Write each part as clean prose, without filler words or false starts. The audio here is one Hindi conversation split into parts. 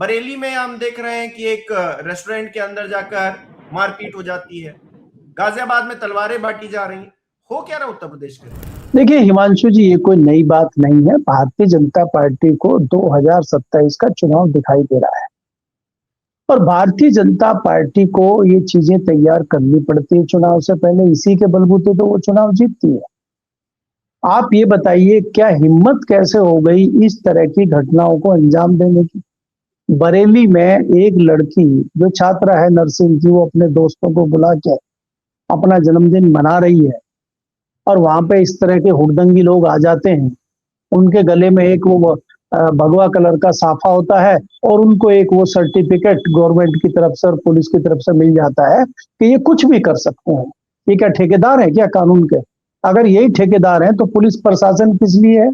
बरेली में हम देख रहे हैं कि एक रेस्टोरेंट के अंदर जाकर मारपीट हो जाती है। गाजियाबाद में तलवारें बांटी जा रही हैं। हो क्या रहा उत्तर प्रदेश के अंदर? देखिए हिमांशु जी, ये कोई नई बात नहीं है। भारतीय जनता पार्टी को 2027 का चुनाव दिखाई दे रहा है और भारतीय जनता पार्टी को ये चीजें तैयार करनी पड़ती है चुनाव से पहले। इसी के बलबूते तो वो चुनाव जीतती है। आप ये बताइए, क्या हिम्मत कैसे हो गई इस तरह की घटनाओं को अंजाम देने की? बरेली में एक लड़की जो छात्रा है नर्सिंग की, वो अपने दोस्तों को बुला के अपना जन्मदिन मना रही है और वहां पे इस तरह के हुड़दंगी लोग आ जाते हैं। उनके गले में एक वो भगवा कलर का साफा होता है और उनको एक वो सर्टिफिकेट गवर्नमेंट की तरफ से और पुलिस की तरफ से मिल जाता है कि ये कुछ भी कर सकते हैं। ये क्या ठेकेदार है क्या कानून के? अगर यही ठेकेदार हैं तो पुलिस प्रशासन किस लिए है?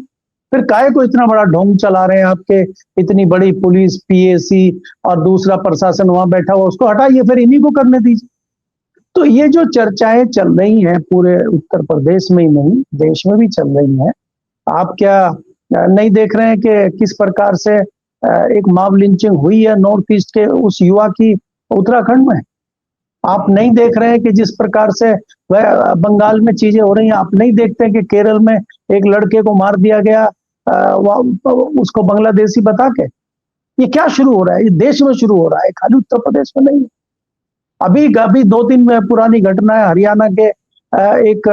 फिर काहे को इतना बड़ा ढोंग चला रहे हैं आपके? इतनी बड़ी पुलिस, पीएसी और दूसरा प्रशासन वहां बैठा हुआ, उसको हटाइए, फिर इन्हीं को करने दीजिए। तो ये जो चर्चाएं चल रही हैं पूरे उत्तर प्रदेश में ही नहीं, देश में भी चल रही हैं। आप क्या नहीं देख रहे हैं कि किस प्रकार से एक मॉब लिंचिंग हुई है नॉर्थ ईस्ट के उस युवा की उत्तराखंड में? आप नहीं देख रहे हैं कि जिस प्रकार से वह बंगाल में चीजें हो रही हैं? आप नहीं देखते हैं कि केरल में एक लड़के को मार दिया गया उसको बांग्लादेशी बता के? ये क्या शुरू हो रहा है? ये देश में शुरू हो रहा है, खाली उत्तर प्रदेश में नहीं। अभी 2 दिन में पुरानी घटना है, हरियाणा के एक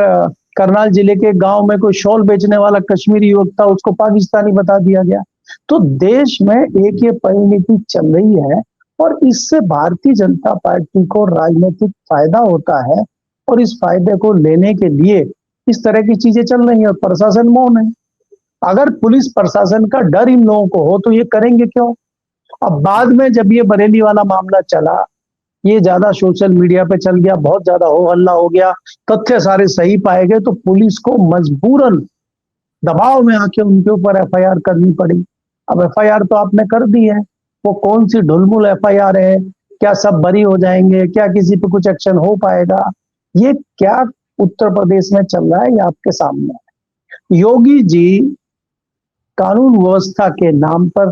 करनाल जिले के गांव में कोई शॉल बेचने वाला कश्मीरी युवक था, उसको पाकिस्तानी बता दिया गया। तो देश में एक ये परिणति चल रही है और इससे भारतीय जनता पार्टी को राजनीतिक फायदा होता है और इस फायदे को लेने के लिए इस तरह की चीजें चल रही है और प्रशासन मौन है। अगर पुलिस प्रशासन का डर इन लोगों को हो तो ये करेंगे क्यों? अब बाद में जब ये बरेली वाला मामला चला, ये ज्यादा सोशल मीडिया पे चल गया, बहुत ज्यादा हो हल्ला हो गया, तथ्य सारे सही पाए गए, तो पुलिस को मजबूरन दबाव में आके उनके ऊपर एफआईआर करनी पड़ी। अब एफआईआर तो आपने कर दी है, वो कौन सी ढुलमुल एफआईआर है? क्या सब बरी हो जाएंगे? क्या किसी पे कुछ एक्शन हो पाएगा? ये क्या उत्तर प्रदेश में चल रहा है, ये आपके सामने है। योगी जी कानून व्यवस्था के नाम पर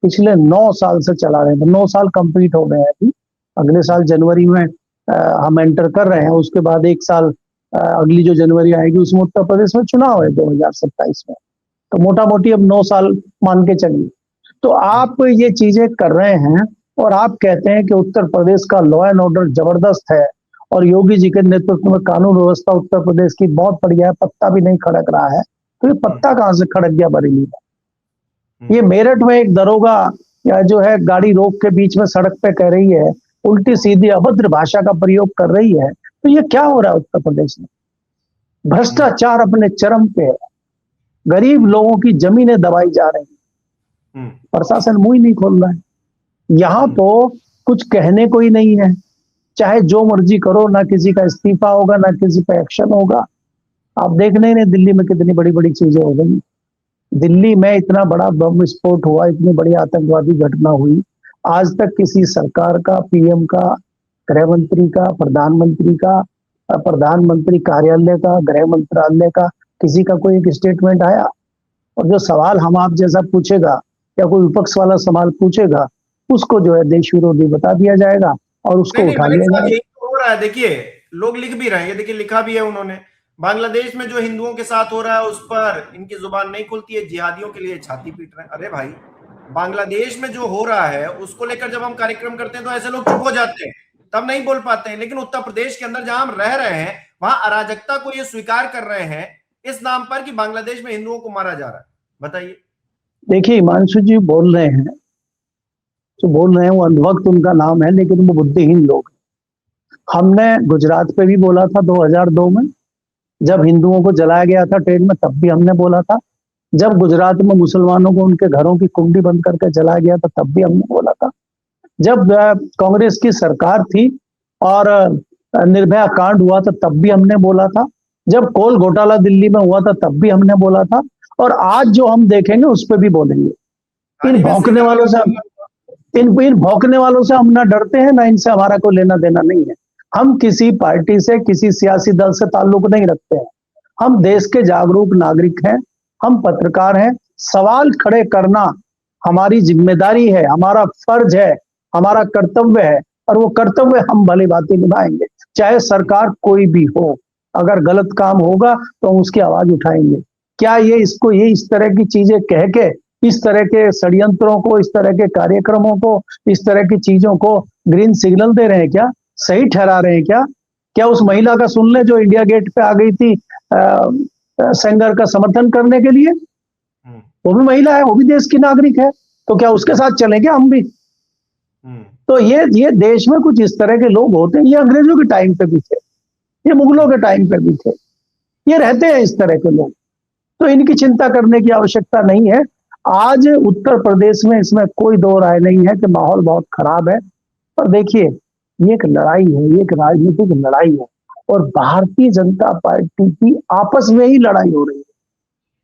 पिछले 9 साल से चला रहे हैं। 9 साल कंप्लीट हो गए हैं अभी। अगले साल जनवरी में हम एंटर कर रहे हैं, उसके बाद 1 साल अगली जो जनवरी आएगी उसमें उत्तर प्रदेश में चुनाव है 2027 में। तो मोटा मोटी अब 9 साल मान के चलिए। तो आप ये चीजें कर रहे हैं और आप कहते हैं कि उत्तर प्रदेश का लॉ एंड ऑर्डर जबरदस्त है और योगी जी के नेतृत्व में कानून व्यवस्था उत्तर प्रदेश की बहुत बढ़िया है, पत्ता भी नहीं खड़क रहा है। तो ये पत्ता कहां से खड़क गया बरेली में? ये मेरठ में एक दरोगा या जो है गाड़ी रोक के बीच में सड़क पे कह रही है, उल्टी सीधी अभद्र भाषा का प्रयोग कर रही है। तो ये क्या हो रहा है उत्तर प्रदेश में? भ्रष्टाचार अपने चरम पे है, गरीब लोगों की जमीनें दबाई जा रही हैं, प्रशासन मुंह ही नहीं खोल रहा है। यहाँ तो कुछ कहने को ही नहीं है, चाहे जो मर्जी करो, ना किसी का इस्तीफा होगा ना किसी पे एक्शन होगा। आप देख नहीं रहे दिल्ली में कितनी बड़ी बड़ी चीजें हो गई। दिल्ली में इतना बड़ा बम विस्फोट हुआ, इतनी बड़ी आतंकवादी घटना हुई, आज तक किसी सरकार का, पीएम का, गृह मंत्री का, प्रधानमंत्री का, प्रधानमंत्री कार्यालय का, गृह मंत्रालय का, किसी का कोई एक स्टेटमेंट आया? और जो सवाल हम आप जैसा पूछेगा या कोई विपक्ष वाला सवाल पूछेगा, उसको जो है देश विरोधी बता दिया जाएगा और उसको उठा लिया जाएगा। हो रहा है, देखिए लोग लिख भी रहे हैं, देखिए लिखा भी है उन्होंने, बांग्लादेश में जो हिंदुओं के साथ हो रहा है उस पर इनकी जुबान नहीं खुलती है, जिहादियों के लिए छाती पीट रहे हैं। अरे भाई, बांग्लादेश में जो हो रहा है उसको लेकर जब हम कार्यक्रम करते हैं तो ऐसे लोग चुप हो जाते हैं, तब नहीं बोल पाते हैं। लेकिन उत्तर प्रदेश के अंदर जहां हम रह रहे हैं वहां अराजकता को ये स्वीकार कर रहे हैं इस नाम पर कि बांग्लादेश में हिंदुओं को मारा जा रहा है। बताइए। देखिए हिमांशु जी बोल रहे हैं, जो बोल रहे हैं वो अंधभक्त उनका नाम है, लेकिन वो बुद्धिहीन लोग। हमने गुजरात पे भी बोला था 2002 में, जब हिंदुओं को जलाया गया था ट्रेन में, तब भी हमने बोला था। जब गुजरात में मुसलमानों को उनके घरों की कुंडी बंद करके जलाया गया था, तब भी हमने बोला था। जब कांग्रेस की सरकार थी और निर्भया कांड हुआ था, तब भी हमने बोला था। जब कोल घोटाला दिल्ली में हुआ था, तब भी हमने बोला था। और आज जो हम देखेंगे उस पर भी बोलेंगे। इन भौंकने वालों से हम ना डरते हैं, ना इनसे हमारा कोई लेना देना नहीं है। हम किसी पार्टी से, किसी सियासी दल से ताल्लुक नहीं रखते हैं। हम देश के जागरूक नागरिक हैं, हम पत्रकार हैं। सवाल खड़े करना हमारी जिम्मेदारी है, हमारा फर्ज है, हमारा कर्तव्य है, और वो कर्तव्य हम भली भांति निभाएंगे, चाहे सरकार कोई भी हो। अगर गलत काम होगा तो हम उसकी आवाज उठाएंगे। क्या ये इस तरह की चीजें कह के, इस तरह के षड्यंत्रों को, इस तरह के कार्यक्रमों को, इस तरह की चीजों को ग्रीन सिग्नल दे रहे हैं क्या? सही ठहरा रहे हैं क्या? क्या उस महिला का सुन ले जो इंडिया गेट पे आ गई थी सेंगर का समर्थन करने के लिए? वो भी महिला है, वो भी देश की नागरिक है, तो क्या उसके साथ चलेंगे हम भी? तो ये देश में कुछ इस तरह के लोग होते हैं। ये अंग्रेजों के टाइम पे भी थे, ये मुगलों के टाइम पे भी थे, ये रहते हैं इस तरह के लोग। तो इनकी चिंता करने की आवश्यकता नहीं है। आज उत्तर प्रदेश में इसमें कोई दो राय नहीं है कि माहौल बहुत खराब है। और देखिए, ये एक लड़ाई है, ये एक राजनीतिक लड़ाई है, और भारतीय जनता पार्टी की आपस में ही लड़ाई हो रही है।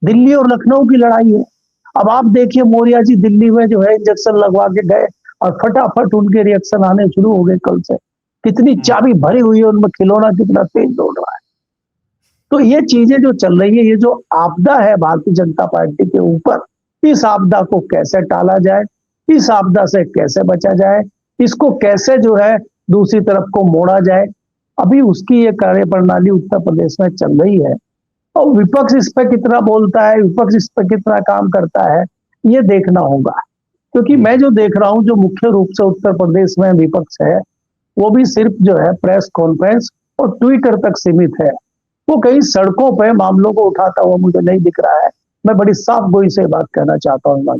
दिल्ली और लखनऊ की लड़ाई है। अब आप देखिए, मौर्या जी दिल्ली में जो है इंजेक्शन लगवा के गए और फटाफट उनके रिएक्शन आने शुरू हो गए कल से। कितनी चाबी भरी हुई है उनमें, खिलौना कितना तेज दौड़ रहा है। तो ये चीजें जो चल रही है, ये जो आपदा है भारतीय जनता पार्टी के ऊपर, इस आपदा को कैसे टाला जाए, इस आपदा से कैसे बचा जाए, इसको कैसे जो है दूसरी तरफ को मोड़ा जाए, अभी उसकी ये कार्य प्रणाली उत्तर प्रदेश में चल रही है। और विपक्ष इस पर कितना बोलता है, विपक्ष इस पर कितना काम करता है, ये देखना होगा। क्योंकि मैं जो देख रहा हूं, जो मुख्य रूप से उत्तर प्रदेश में विपक्ष है, वो भी सिर्फ जो है प्रेस कॉन्फ्रेंस और ट्विटर तक सीमित है। वो कहीं सड़कों पे मामलों को उठाता हुआ मुझे नहीं दिख रहा है। मैं बड़ी साफ गोई से बात कहना चाहता हूँ।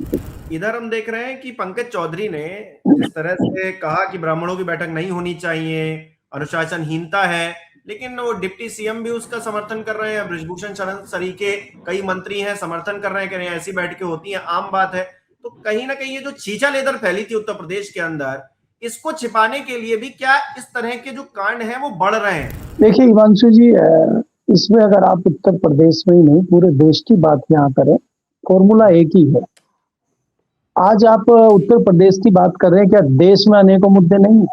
इधर हम देख रहे हैं कि पंकज चौधरी ने जिस तरह से कहा कि ब्राह्मणों की बैठक नहीं होनी चाहिए, अनुशासनहीनता है, लेकिन वो डिप्टी सीएम भी उसका समर्थन कर रहे हैं। बृजभूषण शरण सरीखे कई मंत्री हैं, समर्थन कर रहे हैं, कह रहे हैं ऐसी बैठकें होती हैं, आम बात है। तो कहीं ना कहीं ये जो छीछा लेदर फैली थी उत्तर प्रदेश के अंदर, इसको छिपाने के लिए भी क्या इस तरह के जो कांड हैं वो बढ़ रहे हैं? देखिए हिमांशु जी, इसमें अगर आप उत्तर प्रदेश में ही नहीं पूरे देश की बात यहाँ करें, फॉर्मूला एक ही है। आज आप उत्तर प्रदेश की बात कर रहे हैं, क्या देश में अनेकों मुद्दे नहीं है?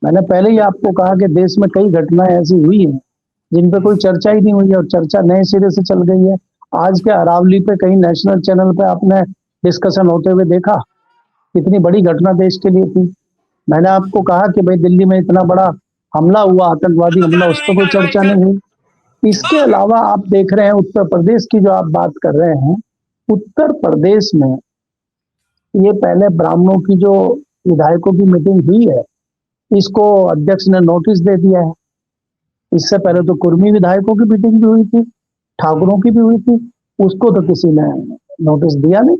मैंने पहले ही आपको कहा कि देश में कई घटनाएं ऐसी हुई हैं जिन पे कोई चर्चा ही नहीं हुई है, और चर्चा नए सिरे से चल गई है। आज के अरावली पे कहीं नेशनल चैनल पे आपने डिस्कशन होते हुए देखा? कितनी बड़ी घटना देश के लिए थी। मैंने आपको कहा कि भाई दिल्ली में इतना बड़ा हमला हुआ, आतंकवादी हमला, उस पर कोई चर्चा नहीं हुई। इसके अलावा आप देख रहे हैं उत्तर प्रदेश की जो आप बात कर रहे हैं, उत्तर प्रदेश में ये पहले ब्राह्मणों की जो विधायकों की मीटिंग हुई है, इसको अध्यक्ष ने नोटिस दे दिया है। इससे पहले तो कुर्मी विधायकों की मीटिंग भी हुई थी, ठाकुरों की भी हुई थी, उसको तो किसी ने नोटिस दिया नहीं।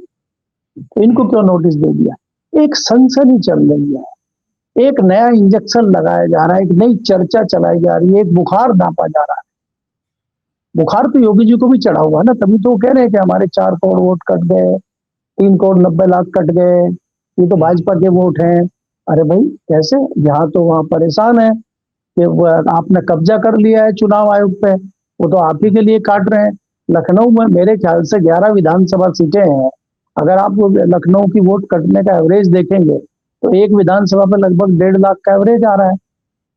तो इनको क्यों नोटिस दे दिया? एक सनसनी चल रही है, एक नया इंजेक्शन लगाया जा रहा है, एक नई चर्चा चलाई जा रही है, एक बुखार नापा जा रहा है। बुखार तो योगी जी को भी चढ़ा हुआ ना, तभी तो वो कह रहे हैं कि हमारे 4 करोड़ वोट कट गए, 3 करोड़ 90 लाख कट गए, ये तो भाजपा के वोट हैं। अरे भाई कैसे? यहाँ तो वहां परेशान है कि आपने कब्जा कर लिया है चुनाव आयोग पे, वो तो आप ही के लिए काट रहे हैं। लखनऊ में मेरे ख्याल से 11 विधानसभा सीटें हैं। अगर आप लखनऊ की वोट कटने का एवरेज देखेंगे तो एक विधानसभा पे लगभग 1.5 लाख का एवरेज आ रहा है।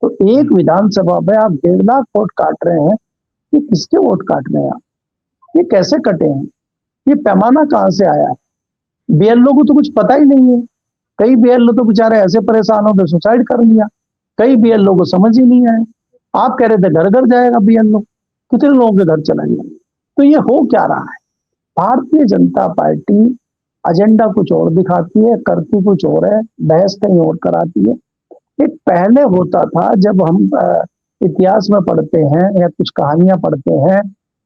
तो एक विधानसभा पे आप 1.5 लाख वोट काट रहे हैं, ये किसके वोट काट रहे हैं आप? ये कैसे कटे हैं? ये पैमाना कहाँ से आया है? बीएलओ को तो कुछ पता ही नहीं है। कई बीएलओ तो बेचारे ऐसे परेशान हो गए सुसाइड कर लिया। कई बीएलओ को समझ ही नहीं आया। आप कह रहे थे घर घर जाएगा बीएलओ, कितने लोगों के घर चला गया? तो ये हो क्या रहा है? भारतीय जनता पार्टी एजेंडा कुछ और दिखाती है, करती कुछ और है, बहस कहीं और कराती है। एक पहले होता था, जब हम इतिहास में पढ़ते हैं या कुछ कहानियां पढ़ते हैं,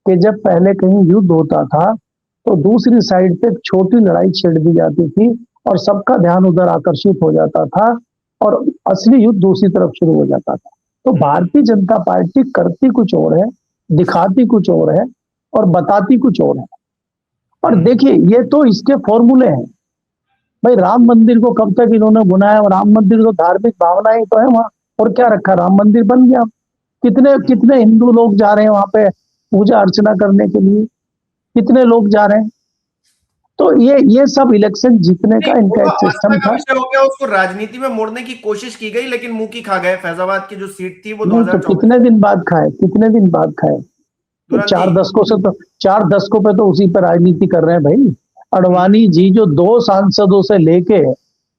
कि जब पहले कहीं युद्ध होता था तो दूसरी साइड पे छोटी लड़ाई छेड़ दी जाती थी और सबका ध्यान उधर आकर्षित हो जाता था और असली युद्ध दूसरी तरफ शुरू हो जाता था। तो भारतीय जनता पार्टी करती कुछ और है, दिखाती कुछ और है और बताती कुछ और है। और देखिए, ये तो इसके फॉर्मूले हैं। भाई राम मंदिर को कब तक इन्होंने बनाया? राम मंदिर तो धार्मिक भावनाएं तो है वहां, और क्या रखा? राम मंदिर बन गया। कितने कितने हिंदू लोग जा रहे हैं वहां पे पूजा अर्चना करने के लिए, कितने लोग जा रहे हैं। तो ये सब इलेक्शन जीतने का इनका एक सिस्टम था। विषय हो गया, उसको राजनीति में मोड़ने की कोशिश की गई, लेकिन मुंह की खा गए। फैजाबाद की जो सीट थी वो 2014 तो कितने दिन बाद खाए? कितने दिन बाद खाए? तो 4 दशकों से तो 4 दशकों पे तो उसी पर राजनीति कर रहे हैं भाई। अडवाणी जी जो 2 सांसदों से लेके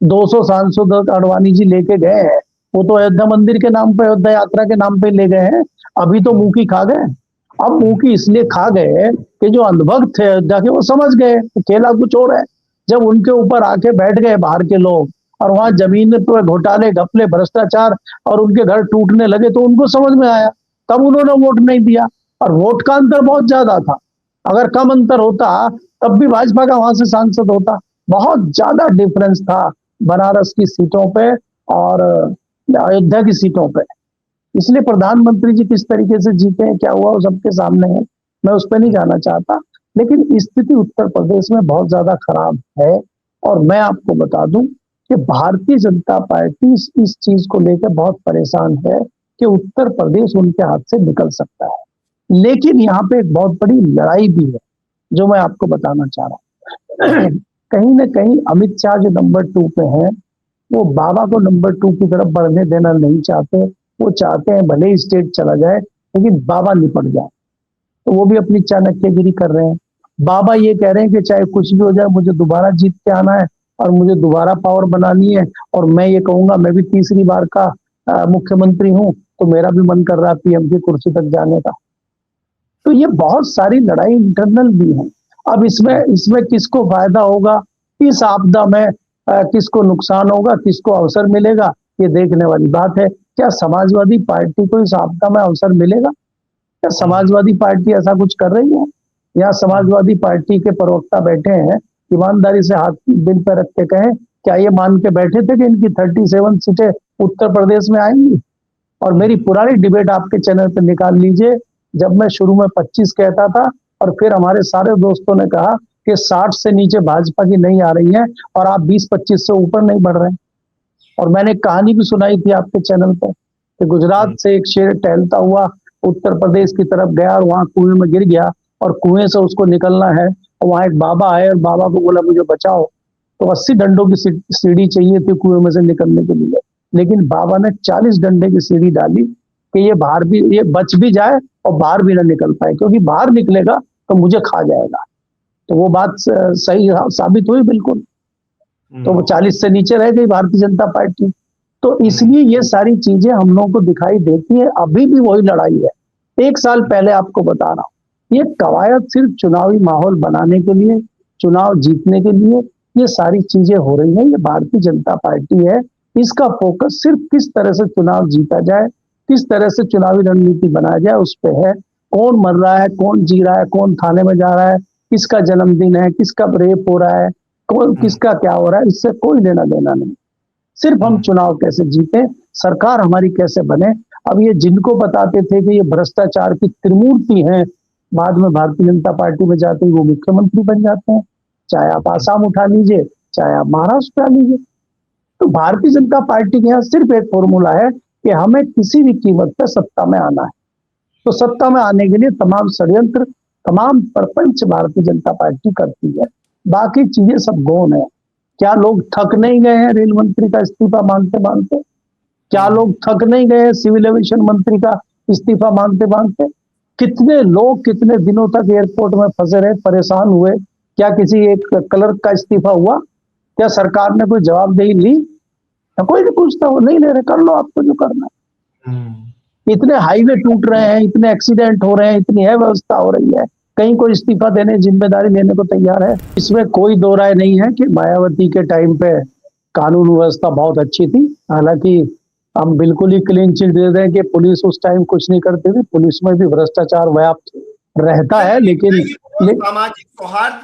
200 सांसदों अडवाणी जी लेके गए हैं, वो तो अयोध्या मंदिर के नाम पे, अयोध्या यात्रा के नाम पे ले गए हैं। अभी तो मुंह की खा गए। अब मुंह की इसलिए खा गए कि जो अंधभक्त थे अयोध्या के वो समझ गए खेला कुछ और है। जब उनके ऊपर आके बैठ गए बाहर के लोग और वहां जमीन पे घोटाले, घपले, भ्रष्टाचार और उनके घर टूटने लगे तो उनको समझ में आया, तब उन्होंने वोट नहीं दिया। और वोट का अंतर बहुत ज्यादा था। अगर कम अंतर होता तब भी भाजपा का वहां से सांसद होता। बहुत ज्यादा डिफरेंस था बनारस की सीटों पे और अयोध्या की सीटों पे। इसलिए प्रधानमंत्री जी किस तरीके से जीते हैं, क्या हुआ, वो सबके सामने है। मैं उस पर नहीं जाना चाहता, लेकिन स्थिति उत्तर प्रदेश में बहुत ज्यादा खराब है। और मैं आपको बता दूं कि भारतीय जनता पार्टी इस चीज को लेकर बहुत परेशान है कि उत्तर प्रदेश उनके हाथ से निकल सकता है। लेकिन यहाँ पे एक बहुत बड़ी लड़ाई भी है जो मैं आपको बताना चाह रहा हूँ। कहीं ना कहीं अमित शाह जो नंबर 2 पे हैं, वो बाबा को नंबर 2 की तरफ बढ़ने देना नहीं चाहते। वो चाहते हैं भले ही स्टेट चला जाए लेकिन बाबा निपट जाए। तो वो भी अपनी चाणक्यगिरी कर रहे हैं। बाबा ये कह रहे हैं कि चाहे कुछ भी हो जाए मुझे दोबारा जीत के आना है और मुझे दोबारा पावर बनानी है। और मैं ये कहूंगा मैं भी तीसरी बार का मुख्यमंत्री हूं, तो मेरा भी मन कर रहा है पीएम की कुर्सी तक जाने का। तो ये बहुत सारी लड़ाई इंटरनल भी है। अब इसमें किसको फायदा होगा, इस आपदा में किसको नुकसान होगा, किसको अवसर मिलेगा, ये देखने वाली बात है। क्या समाजवादी पार्टी को इस आपदा में अवसर मिलेगा? क्या समाजवादी पार्टी ऐसा कुछ कर रही है? या समाजवादी पार्टी के प्रवक्ता बैठे हैं, ईमानदारी से हाथ दिल पे रख के कहें, क्या ये मान के बैठे थे कि इनकी 37 सीटें उत्तर प्रदेश में आएंगी? और मेरी पुरानी डिबेट आपके चैनल पे निकाल लीजिए, जब मैं शुरू में 25 कहता था और फिर हमारे सारे दोस्तों ने कहा कि 60 से नीचे भाजपा की नहीं आ रही है और आप 20-25 से ऊपर नहीं बढ़ रहे हैं। और मैंने कहानी भी सुनाई थी आपके चैनल पर कि गुजरात से एक शेर टहलता हुआ उत्तर प्रदेश की तरफ गया और वहां कुएं में गिर गया और कुएं से उसको निकलना है और वहां एक बाबा आए और बाबा को बोला मुझे बचाओ। तो 80 डंडों की सीढ़ी चाहिए थी कुएं में से निकलने के लिए, लेकिन बाबा ने 40 डंडे की सीढ़ी डाली कि ये बच भी जाए और बाहर भी ना निकल पाए, क्योंकि बाहर निकलेगा तो मुझे खा जाएगा। तो वो बात सही साबित हुई बिल्कुल। तो वो 40 से नीचे रह गई भारतीय जनता पार्टी। तो इसलिए ये सारी चीजें हम लोगों को दिखाई देती है। अभी भी वही लड़ाई है। 1 साल पहले आपको बता रहा हूं, ये कवायद सिर्फ चुनावी माहौल बनाने के लिए, चुनाव जीतने के लिए ये सारी चीजें हो रही हैं। ये भारतीय जनता पार्टी है, इसका फोकस सिर्फ किस तरह से चुनाव जीता जाए, किस तरह से चुनावी रणनीति बनाया जाए उस पे है। कौन मर रहा है, कौन जी रहा है, कौन थाने में जा रहा है, किसका जन्मदिन है, किसका रेप हो रहा है, कौन किसका क्या हो रहा है, इससे कोई लेना देना नहीं। सिर्फ हम चुनाव कैसे जीते, सरकार हमारी कैसे बने। अब ये जिनको बताते थे कि ये भ्रष्टाचार की त्रिमूर्ति हैं, बाद में भारतीय जनता पार्टी में जाते ही वो मुख्यमंत्री बन जाते हैं। चाहे आप आसाम उठा लीजिए, चाहे आप महाराष्ट्र उठा लीजिए। तो भारतीय जनता पार्टी के यहाँ सिर्फ एक फॉर्मूला है कि हमें किसी भी कीमत पर सत्ता में आना है। तो सत्ता में आने के लिए तमाम षड्यंत्र, तमाम प्रपंच भारतीय जनता पार्टी करती है। बाकी चीजें सब गौण है। क्या लोग थक नहीं गए हैं रेल मंत्री का इस्तीफा मांगते मांगते? क्या लोग थक नहीं गए हैं सिविल एविएशन मंत्री का इस्तीफा मांगते मांगते? कितने लोग कितने दिनों तक एयरपोर्ट में फंसे रहे, परेशान हुए? क्या किसी एक क्लर्क का इस्तीफा हुआ? क्या सरकार ने कोई जवाबदेही ली? कोई नहीं पूछता, वो नहीं ले रहे, कर लो आपको जो करना है। इतने हाईवे टूट रहे हैं, इतने एक्सीडेंट हो रहे हैं, इतनी अव्यवस्था हो रही है, कहीं कोई इस्तीफा देने जिम्मेदारी लेने को तैयार है? इसमें कोई दो राय नहीं है कि मायावती के टाइम पे कानून व्यवस्था बहुत अच्छी थी। हालांकि हम बिल्कुल ही क्लीन चिट दे दें कि पुलिस उस टाइम कुछ नहीं करती थी, पुलिस में भी भ्रष्टाचार व्याप्त रहता है। लेकिन सामाजिक सौहार्द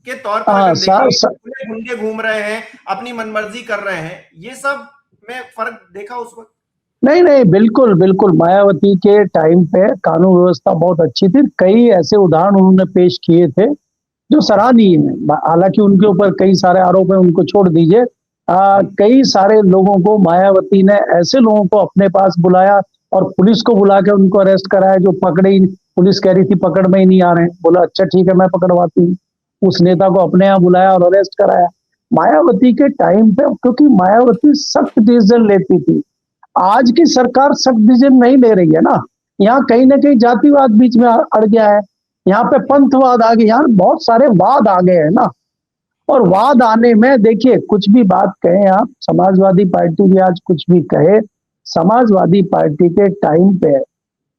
के तौर पर गुंडे घूम रहे हैं, अपनी मनमर्जी कर रहे हैं, ये सब में फर्क देखा उस वक्त? नहीं, बिल्कुल बिल्कुल। मायावती के टाइम पे कानून व्यवस्था बहुत अच्छी थी। कई ऐसे उदाहरण उन्होंने पेश किए थे जो सराहनीय है। हालांकि उनके ऊपर कई सारे आरोप हैं, उनको छोड़ दीजिए। कई सारे लोगों को मायावती ने, ऐसे लोगों को अपने पास बुलाया और पुलिस को बुला के उनको अरेस्ट कराया जो पकड़े ही, पुलिस कह रही थी पकड़ में ही नहीं आ रहे हैं, बोला अच्छा ठीक है मैं पकड़वाती हूँ। उस नेता को अपने यहाँ बुलाया और अरेस्ट कराया। मायावती के टाइम पे, क्योंकि मायावती सख्त डिसीजन लेती थी। आज की सरकार सख्त डिसीजन नहीं ले रही है ना। यहाँ कहीं ना कहीं जातिवाद बीच में अड़ गया है, यहाँ पे पंथवाद आ गया, यहाँ बहुत सारे वाद आ गए हैं ना। और वाद आने में देखिए, कुछ भी बात कहें आप, समाजवादी पार्टी भी आज कुछ भी कहे, समाजवादी पार्टी के टाइम पे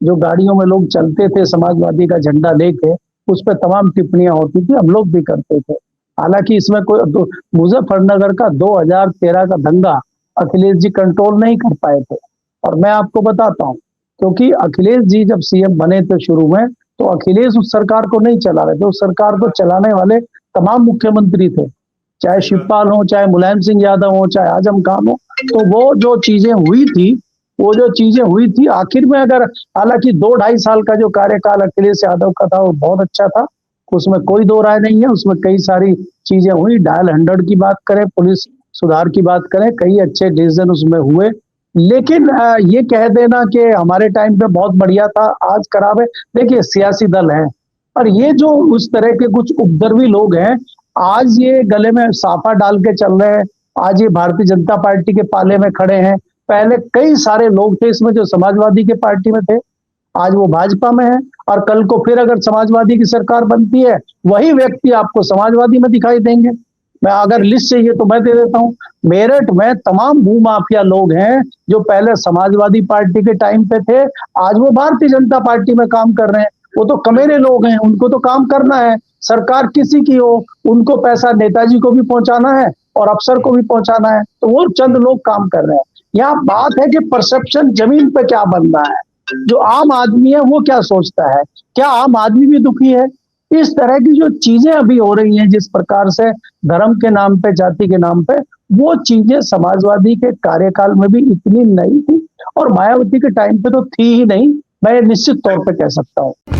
जो गाड़ियों में लोग चलते थे समाजवादी का झंडा लेके, उस पर तमाम टिप्पणियां होती थी, हम लोग भी करते थे। हालांकि इसमें कोई मुजफ्फरनगर का 2013 का दंगा अखिलेश जी कंट्रोल नहीं कर पाए थे। और मैं आपको बताता हूं, क्योंकि अखिलेश जी जब सीएम बने थे शुरू में, तो अखिलेश उस सरकार को नहीं चला रहे थे, उस सरकार को चलाने वाले तमाम मुख्यमंत्री थे, चाहे शिवपाल हो, चाहे मुलायम सिंह यादव हो, चाहे आजम खान हो। तो वो जो चीजें हुई थी आखिर में, अगर हालांकि 2-2.5 साल का जो कार्यकाल अखिलेश यादव का था वो बहुत अच्छा था, उसमें कोई दो राय नहीं है। उसमें कई सारी चीजें हुई, डायल 100 की बात करें, पुलिस सुधार की बात करें, कई अच्छे डिसीजन उसमें हुए। लेकिन ये कह देना कि हमारे टाइम पे बहुत बढ़िया था, आज खराब है, देखिए सियासी दल है, और ये जो उस तरह के कुछ उपद्रवी लोग हैं, आज ये गले में साफा डाल के चल रहे हैं, आज ये भारतीय जनता पार्टी के पाले में खड़े हैं। पहले कई सारे लोग थे इसमें जो समाजवादी के पार्टी में थे, आज वो भाजपा में है, और कल को फिर अगर समाजवादी की सरकार बनती है, वही व्यक्ति आपको समाजवादी में दिखाई देंगे। मैं अगर लिस्ट चाहिए तो मैं दे देता हूं। मेरठ में तमाम भूमाफिया लोग हैं जो पहले समाजवादी पार्टी के टाइम पे थे, आज वो भारतीय जनता पार्टी में काम कर रहे हैं। वो तो कमेरे लोग हैं, उनको तो काम करना है, सरकार किसी की हो, उनको पैसा नेताजी को भी पहुंचाना है और अफसर को भी पहुंचाना है, तो वो चंद लोग काम कर रहे हैं। यहाँ बात है कि परसेप्शन जमीन पे क्या बन रहा है, जो आम आदमी है वो क्या सोचता है, क्या आम आदमी भी दुखी है? इस तरह की जो चीजें अभी हो रही हैं, जिस प्रकार से धर्म के नाम पे, जाति के नाम पे, वो चीजें समाजवादी के कार्यकाल में भी इतनी नहीं थी, और मायावती के टाइम पे तो थी ही नहीं, मैं निश्चित तौर पे कह सकता हूँ।